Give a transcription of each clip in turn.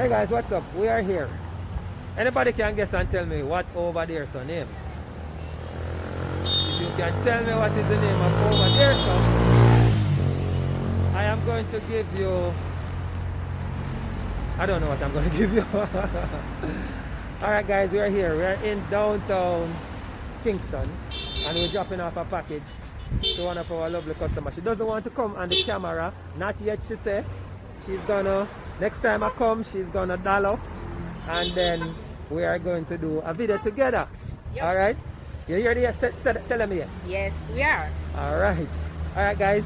Hey guys, what's up? We are here. Anybody can guess and tell me what over there's a name? If you can tell me what is the name of over there, so I am going to give you. I don't know what I'm going to give you. Alright, guys, we're here. We're in downtown Kingston and we're dropping off a package to one of our lovely customers. She doesn't want to come on the camera, not yet, she said. She's gonna, next time I come, she's gonna dial up and then we are going to do a video together. Yep. Alright? You hear the yes? Tell me yes. Yes, we are. Alright. Alright, guys.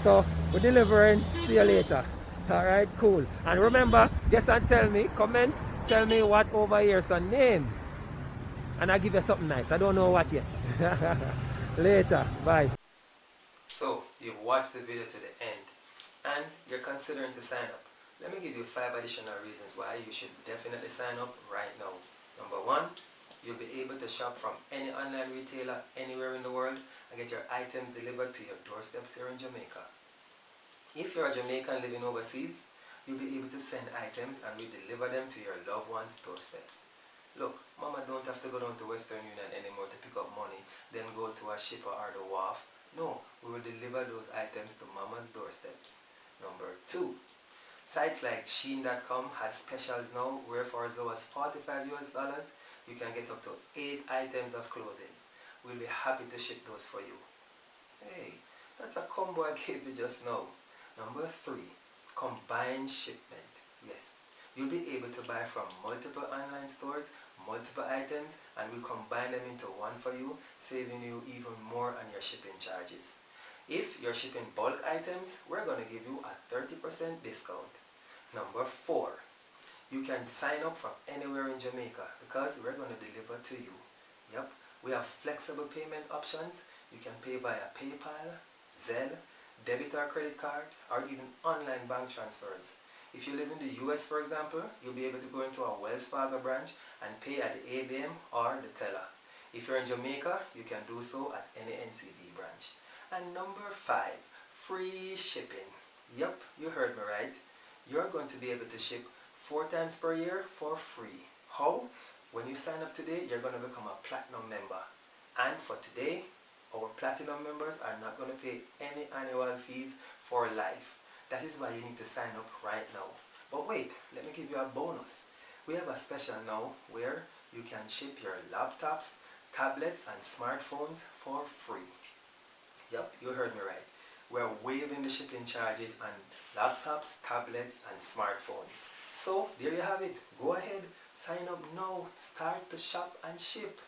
So, we're delivering. See you later. Alright, cool. And remember, guess and tell me, comment, tell me what over here's a name. And I'll give you something nice. I don't know what yet. Later. Bye. So, you've watched the video to the end and you're considering to sign up. Let me give you 5 additional reasons why you should definitely sign up right now. Number 1, you'll be able to shop from any online retailer anywhere in the world and get your items delivered to your doorsteps here in Jamaica. If you're a Jamaican living overseas, you'll be able to send items and we deliver them to your loved ones' doorsteps. Look, Mama don't have to go down to Western Union anymore to pick up money, then go to a shipper or the wharf. No, we will deliver those items to Mama's doorsteps. Number 2, sites like Shein.com has specials now where for as low as $45 you can get up to 8 items of clothing. We'll be happy to ship those for you. Hey, that's a combo I gave you just now. Number 3, combined shipment. Yes, you'll be able to buy from multiple online stores, multiple items, and we'll combine them into one for you, saving you even more on your shipping charges. If you're shipping bulk items, we're going to give you a 30% discount. Number 4, you can sign up from anywhere in Jamaica because we're going to deliver to you. Yep, we have flexible payment options. You can pay via PayPal, Zelle, debit or credit card, or even online bank transfers. If you live in the US, for example, you'll be able to go into a Wells Fargo branch and pay at the ABM or the teller. If you're in Jamaica, you can do so at any NCB branch. And number 5, free shipping. Yep, you heard me right. You're going to be able to ship 4 times per year for free. How? When you sign up today, you're going to become a platinum member. And for today, our platinum members are not going to pay any annual fees for life. That is why you need to sign up right now. But wait, let me give you a bonus. We have a special now where you can ship your laptops, tablets and smartphones for free. Yep, you heard me right. We're waiving the shipping charges on laptops, tablets and smartphones. So there you have it. Go ahead, sign up now, start to shop and ship.